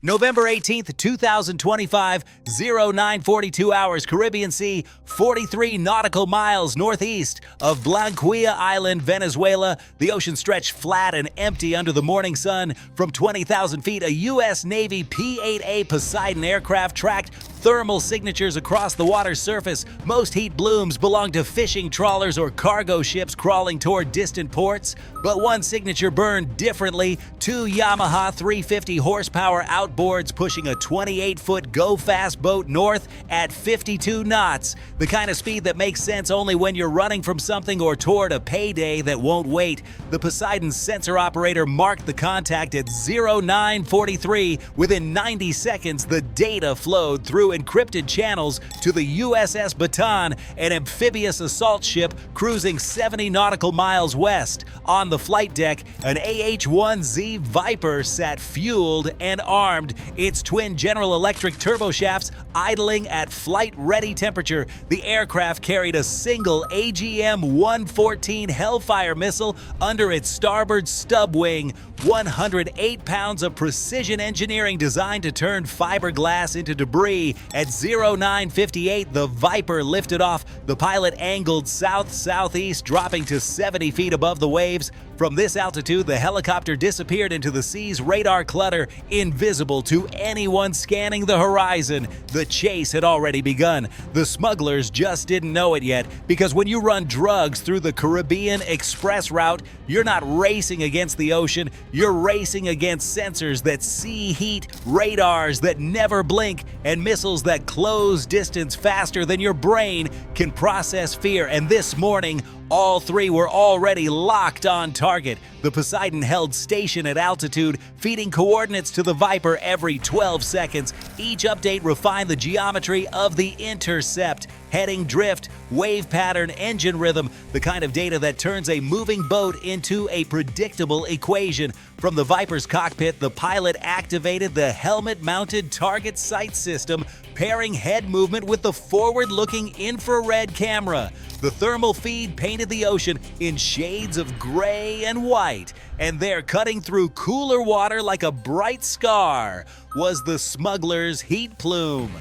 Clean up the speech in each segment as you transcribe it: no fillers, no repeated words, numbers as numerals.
November 18th, 2025, 0942 hours, Caribbean Sea, 43 nautical miles northeast of Blanquilla Island, Venezuela. The ocean stretched flat and empty under the morning sun. From 20,000 feet, a US Navy P-8A Poseidon aircraft tracked thermal signatures across the water's surface. Most heat blooms belong to fishing trawlers or cargo ships crawling toward distant ports. But one signature burned differently. Two Yamaha 350 horsepower outboards pushing a 28-foot go-fast boat north at 52 knots. The kind of speed that makes sense only when you're running from something or toward a payday that won't wait. The Poseidon's sensor operator marked the contact at 0943. Within 90 seconds, the data flowed through encrypted channels to the USS Bataan, an amphibious assault ship cruising 70 nautical miles west. On the flight deck, an AH-1Z Viper sat fueled and armed, its twin General Electric turboshafts idling at flight-ready temperature. The aircraft carried a single AGM-114 Hellfire missile under its starboard stub wing. 108 pounds of precision engineering designed to turn fiberglass into debris. At 0958, the Viper lifted off. The pilot angled south-southeast, dropping to 70 feet above the waves. From this altitude, the helicopter disappeared into the sea's radar clutter, invisible to anyone scanning the horizon. The chase had already begun. The smugglers just didn't know it yet, because when you run drugs through the Caribbean Express route, you're not racing against the ocean, you're racing against sensors that see heat, radars that never blink, and missiles that close distance faster than your brain can process fear. And this morning, all three were already locked on target. The Poseidon held station at altitude, feeding coordinates to the Viper every 12 seconds. Each update refined the geometry of the intercept: heading, drift, wave pattern, engine rhythm, the kind of data that turns a moving boat into a predictable equation. From the Viper's cockpit, the pilot activated the helmet-mounted target sight system, pairing head movement with the forward-looking infrared camera. The thermal feed painted the ocean in shades of gray and white, and there, cutting through cooler water like a bright scar, was the Smugglers' heat plume.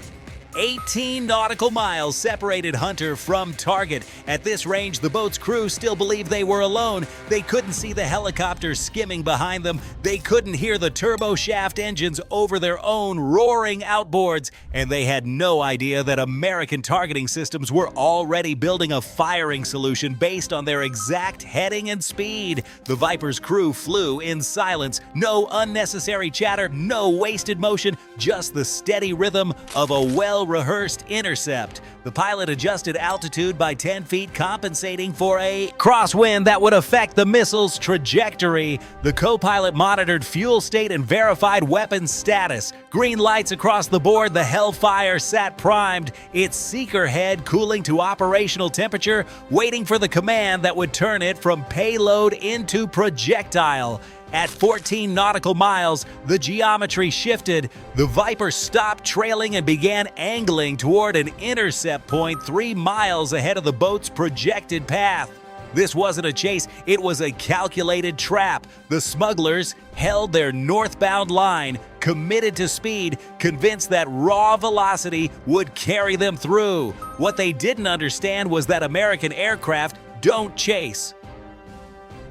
18 nautical miles separated Hunter from target. At this range, the boat's crew still believed they were alone. They couldn't see the helicopter skimming behind them. They couldn't hear the turboshaft engines over their own roaring outboards. And they had no idea that American targeting systems were already building a firing solution based on their exact heading and speed. The Viper's crew flew in silence. No unnecessary chatter, no wasted motion, just the steady rhythm of a well-rehearsed intercept. The pilot adjusted altitude by 10 feet, compensating for a crosswind that would affect the missile's trajectory. The co-pilot monitored fuel state and verified weapons status. Green lights across the board, the Hellfire sat primed, its seeker head cooling to operational temperature, waiting for the command that would turn it from payload into projectile. At 14 nautical miles, the geometry shifted. The Viper stopped trailing and began angling toward an intercept point 3 miles ahead of the boat's projected path. This wasn't a chase, it was a calculated trap. The smugglers held their northbound line, committed to speed, convinced that raw velocity would carry them through. What they didn't understand was that American aircraft don't chase.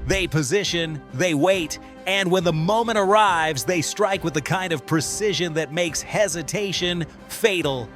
They position, they wait, and when the moment arrives, they strike with the kind of precision that makes hesitation fatal.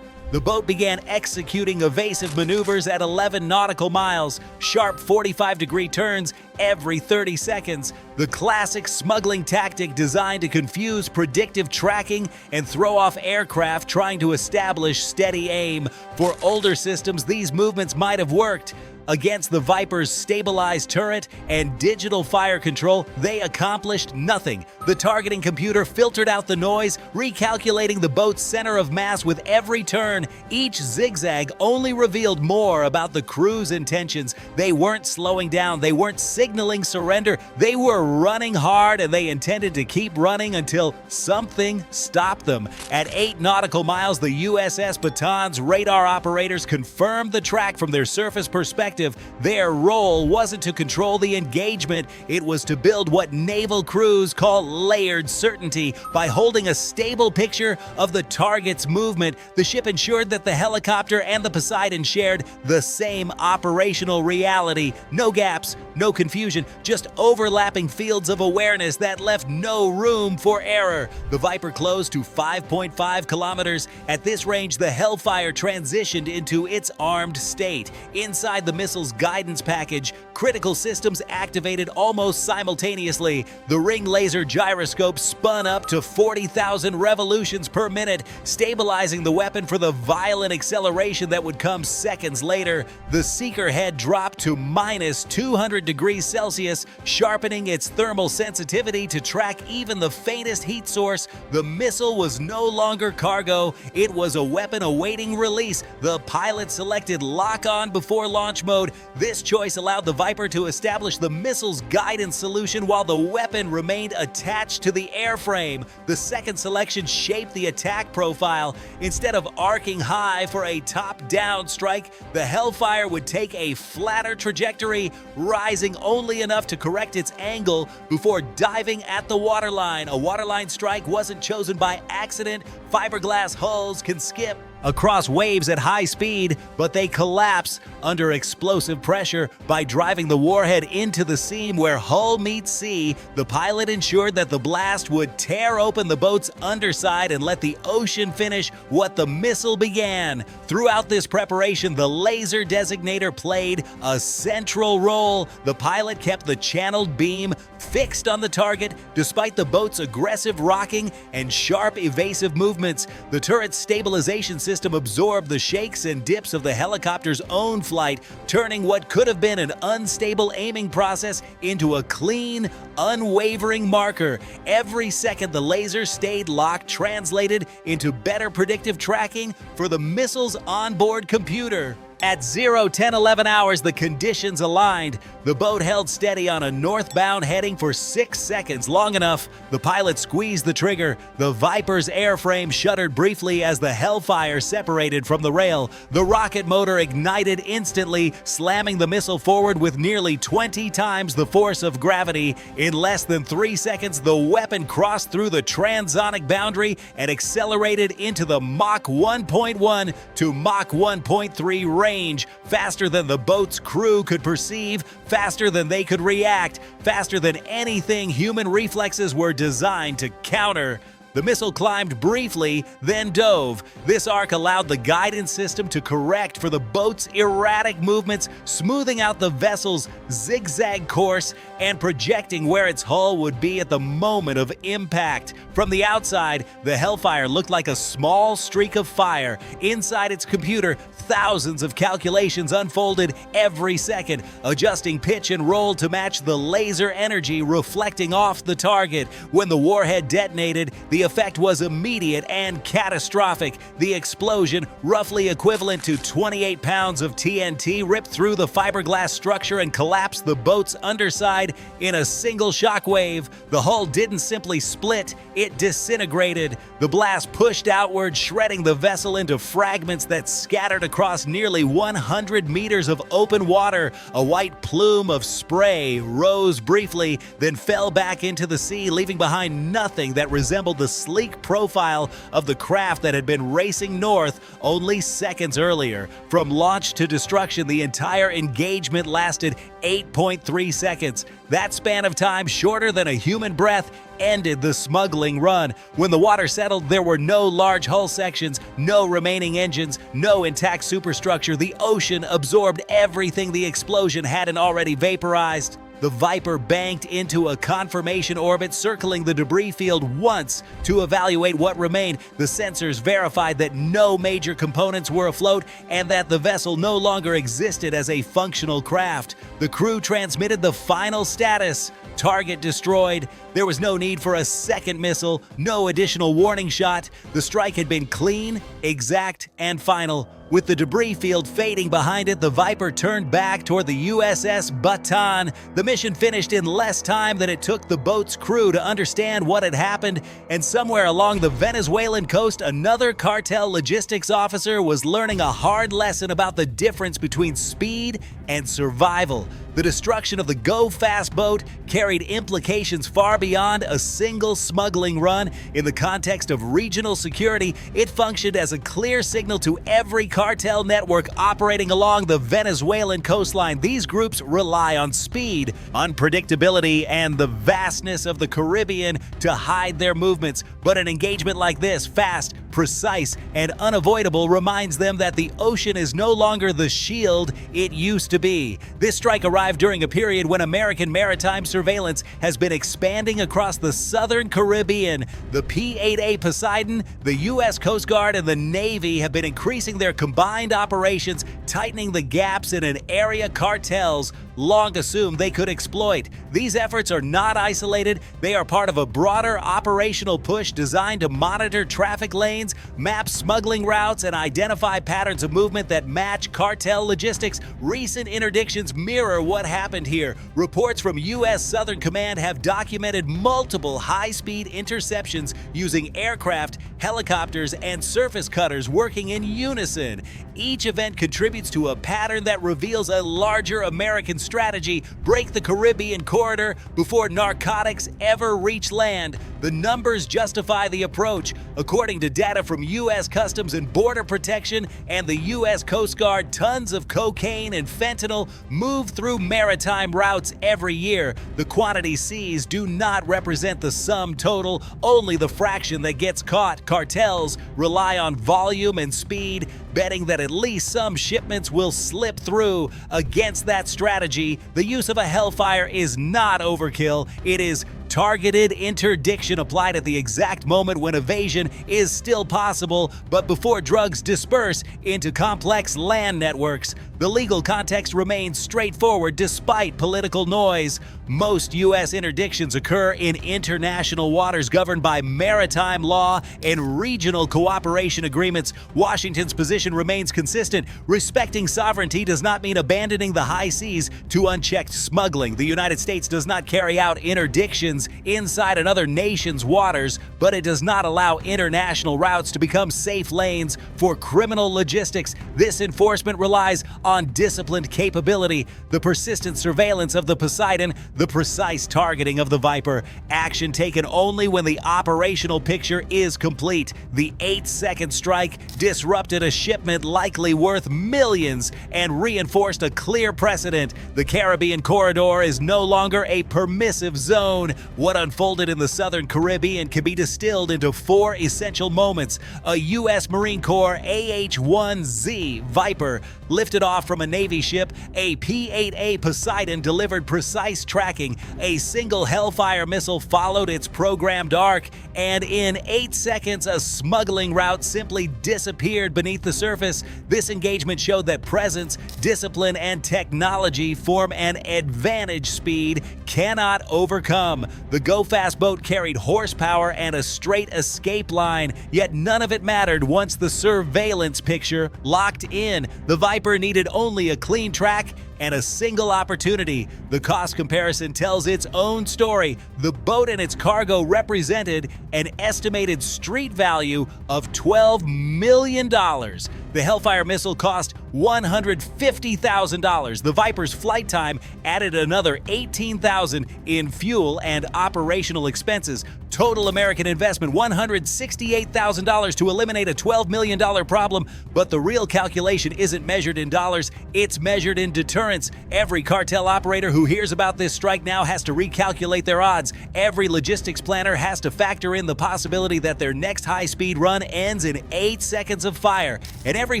The boat began executing evasive maneuvers at 11 nautical miles, sharp 45-degree turns every 30 seconds. The classic smuggling tactic designed to confuse predictive tracking and throw off aircraft trying to establish steady aim. For older systems, these movements might have worked. Against the Viper's stabilized turret and digital fire control, they accomplished nothing. The targeting computer filtered out the noise, recalculating the boat's center of mass with every turn. Each zigzag only revealed more about the crew's intentions. They weren't slowing down, they weren't signaling surrender, they were running hard, and they intended to keep running until something stopped them. At 8 nautical miles, the USS Bataan's radar operators confirmed the track from their surface perspective perspective, their role wasn't to control the engagement, it was to build what naval crews call layered certainty. By holding a stable picture of the target's movement, the ship ensured that the helicopter and the Poseidon shared the same operational reality. No gaps, no confusion, just overlapping fields of awareness that left no room for error. The Viper closed to 5.5 kilometers. At this range, the Hellfire transitioned into its armed state. Inside the missile's guidance package, critical systems activated almost simultaneously. The ring laser gyroscope spun up to 40,000 revolutions per minute, stabilizing the weapon for the violent acceleration that would come seconds later. The seeker head dropped to minus 200 degrees Celsius, sharpening its thermal sensitivity to track even the faintest heat source. The missile was no longer cargo, it was a weapon awaiting release. The pilot selected lock-on before launch mode. This choice allowed the Viper to establish the missile's guidance solution while the weapon remained attached to the airframe. The second selection shaped the attack profile. Instead of arcing high for a top-down strike, the Hellfire would take a flatter trajectory, rising only enough to correct its angle before diving at the waterline. A waterline strike wasn't chosen by accident. Fiberglass hulls can skip across waves at high speed, but they collapse under explosive pressure. By driving the warhead into the seam where hull meets sea, the pilot ensured that the blast would tear open the boat's underside and let the ocean finish what the missile began. Throughout this preparation, the laser designator played a central role. The pilot kept the channeled beam fixed on the target despite the boat's aggressive rocking and sharp evasive movements. The turret's stabilization system absorbed the shakes and dips of the helicopter's own flight, turning what could have been an unstable aiming process into a clean, unwavering marker. Every second the laser stayed locked translated into better predictive tracking for the missile's onboard computer. At 0:10:11 hours, the conditions aligned. The boat held steady on a northbound heading for 6 seconds, long enough. The pilot squeezed the trigger. The Viper's airframe shuddered briefly as the Hellfire separated from the rail. The rocket motor ignited instantly, slamming the missile forward with nearly 20 times the force of gravity. In less than 3 seconds, the weapon crossed through the transonic boundary and accelerated into the Mach 1.1 to Mach 1.3 range, faster than the boat's crew could perceive, faster than they could react, faster than anything human reflexes were designed to counter. The missile climbed briefly, then dove. This arc allowed the guidance system to correct for the boat's erratic movements, smoothing out the vessel's zigzag course and projecting where its hull would be at the moment of impact. From the outside, the Hellfire looked like a small streak of fire. Inside its computer, thousands of calculations unfolded every second, adjusting pitch and roll to match the laser energy reflecting off the target. When the warhead detonated, the effect was immediate and catastrophic. The explosion, roughly equivalent to 28 pounds of TNT, ripped through the fiberglass structure and collapsed the boat's underside in a single shockwave. The hull didn't simply split, it disintegrated. The blast pushed outward, shredding the vessel into fragments that scattered across nearly 100 meters of open water. A white plume of spray rose briefly, then fell back into the sea, leaving behind nothing that resembled the sleek profile of the craft that had been racing north only seconds earlier. From launch to destruction, the entire engagement lasted 8.3 seconds. That span of time, shorter than a human breath, ended the smuggling run. When the water settled, there were no large hull sections, no remaining engines, no intact superstructure. The ocean absorbed everything the explosion hadn't already vaporized. The Viper banked into a confirmation orbit, circling the debris field once to evaluate what remained. The sensors verified that no major components were afloat and that the vessel no longer existed as a functional craft. The crew transmitted the final status: Target destroyed. There was no need for a second missile, no additional warning shot. The strike had been clean, exact, and final. With the debris field fading behind it, the Viper turned back toward the USS Bataan. The mission finished in less time than it took the boat's crew to understand what had happened, and somewhere along the Venezuelan coast, another cartel logistics officer was learning a hard lesson about the difference between speed and survival. The destruction of the go-fast boat carried implications far beyond a single smuggling run. In the context of regional security, it functioned as a clear signal to every cartel network operating along the Venezuelan coastline. These groups rely on speed, unpredictability, and the vastness of the Caribbean to hide their movements. But an engagement like this, fast, precise, and unavoidable, reminds them that the ocean is no longer the shield it used to be. This strike arrived during a period when American maritime surveillance has been expanding across the southern Caribbean. The P-8A Poseidon, the U.S. Coast Guard, and the Navy have been increasing their combined operations, tightening the gaps in an area cartels long assumed they could exploit. These efforts are not isolated. They are part of a broader operational push designed to monitor traffic lanes, map smuggling routes, and identify patterns of movement that match cartel logistics. Recent interdictions mirror what happened here. Reports from U.S. Southern Command have documented multiple high-speed interceptions using aircraft, helicopters, and surface cutters working in unison. Each event contributes to a pattern that reveals a larger American strategy: break the Caribbean corridor before narcotics ever reach land. The numbers justify the approach. According to data from U.S. Customs and Border Protection and the U.S. Coast Guard, tons of cocaine and fentanyl move through maritime routes every year. The quantities seized do not represent the sum total, only the fraction that gets caught. Cartels rely on volume and speed, betting that at least some shipments will slip through. Against that strategy, the use of a Hellfire is not overkill. It is targeted interdiction applied at the exact moment when evasion is still possible, but before drugs disperse into complex land networks. The legal context remains straightforward despite political noise. Most U.S. interdictions occur in international waters governed by maritime law and regional cooperation agreements. Washington's position remains consistent. Respecting sovereignty does not mean abandoning the high seas to unchecked smuggling. The United States does not carry out interdictions inside another nation's waters, but it does not allow international routes to become safe lanes for criminal logistics. This enforcement relies on disciplined capability, the persistent surveillance of the Poseidon, the precise targeting of the Viper, action taken only when the operational picture is complete. The 8-second strike disrupted a shipment likely worth millions and reinforced a clear precedent. The Caribbean corridor is no longer a permissive zone. What unfolded in the Southern Caribbean can be distilled into 4 essential moments. A U.S. Marine Corps AH-1Z Viper lifted off from a Navy ship. A P-8A Poseidon delivered precise tracking. A single Hellfire missile followed its programmed arc, and in 8 seconds, a smuggling route simply disappeared beneath the surface. This engagement showed that presence, discipline, and technology form an advantage speed cannot overcome. The go-fast boat carried horsepower and a straight escape line, yet none of it mattered once the surveillance picture locked in. The Viper needed only a clean track and a single opportunity. The cost comparison tells its own story. The boat and its cargo represented an estimated street value of $12 million. The Hellfire missile cost $150,000. The Viper's flight time added another $18,000 in fuel and operational expenses. Total American investment $168,000 to eliminate a $12 million problem, but the real calculation isn't measured in dollars, it's measured in deterrence. Every cartel operator who hears about this strike now has to recalculate their odds. Every logistics planner has to factor in the possibility that their next high-speed run ends in 8 seconds of fire. And every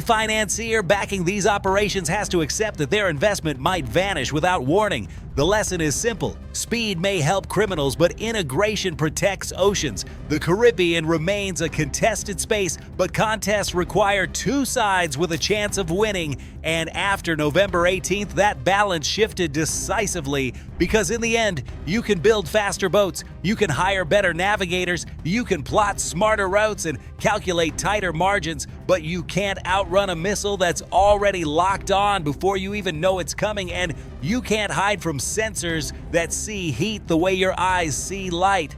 financier backing these operations has to accept that their investment might vanish without warning. The lesson is simple. Speed may help criminals, but integration protects oceans. The Caribbean remains a contested space, but contests require two sides with a chance of winning. And after November 18th, that balance shifted decisively, because in the end, you can build faster boats, you can hire better navigators, you can plot smarter routes and calculate tighter margins, but you can't outrun a missile that's already locked on before you even know it's coming, and you can't hide from sensors that see heat the way your eyes see light.